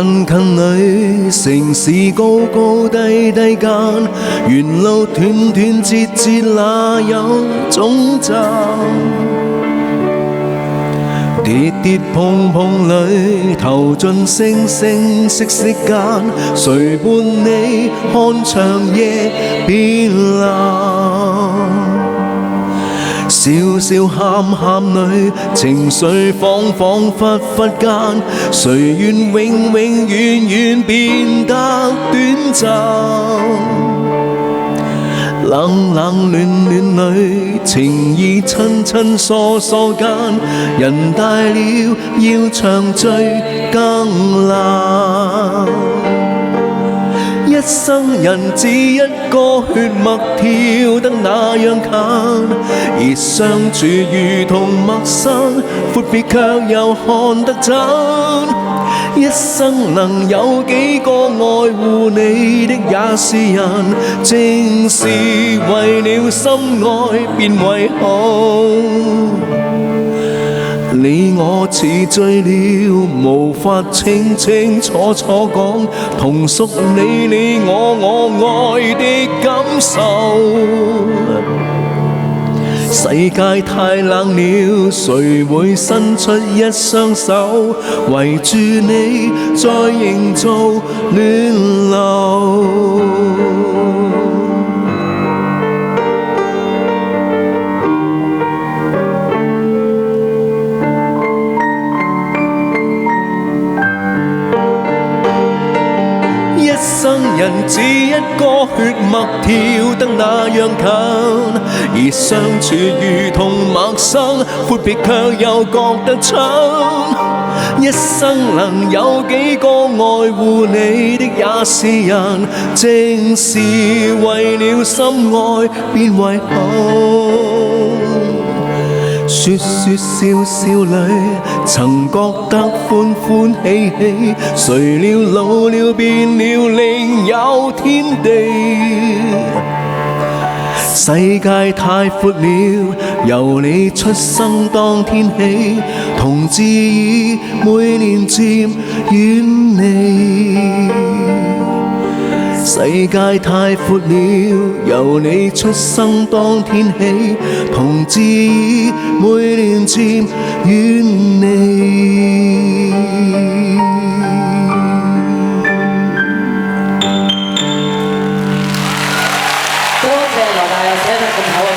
近近裏，城市高高低低間，沿路斷斷節節哪有總站？跌跌碰碰裏，投進聲聲息息間，誰伴你看長夜變藍？笑笑喊喊裏，情緒恍恍惚惚間，誰願永永遠遠變得短暫？冷冷暖暖裏，情意親親疏疏間，人大了要長聚更難。一生人只一個血脈跳得那樣近，而相處如同陌生，闊別卻又看得真。一生能有幾個愛護你的也是人，正是為了心愛便為好。你我似醉了，無法清清楚楚講，同屬你我愛的感受。世界太冷了，誰會伸出一雙手，圍住你再營造暖流？生人只一個血脈跳得那樣近，而相處如同陌生，闊別卻又覺得親。一生能有幾個愛護你的也是人，正是為了心愛便為好。說說笑笑裏，曾覺得歡歡喜喜，誰料老了變了另有天地。世界太闊了，由你出生當天起，同志已每年漸遠離。世界太闊了，由你出生當天起，同志已每年漸遠離。多謝羅大佑寫得咁好嘅歌。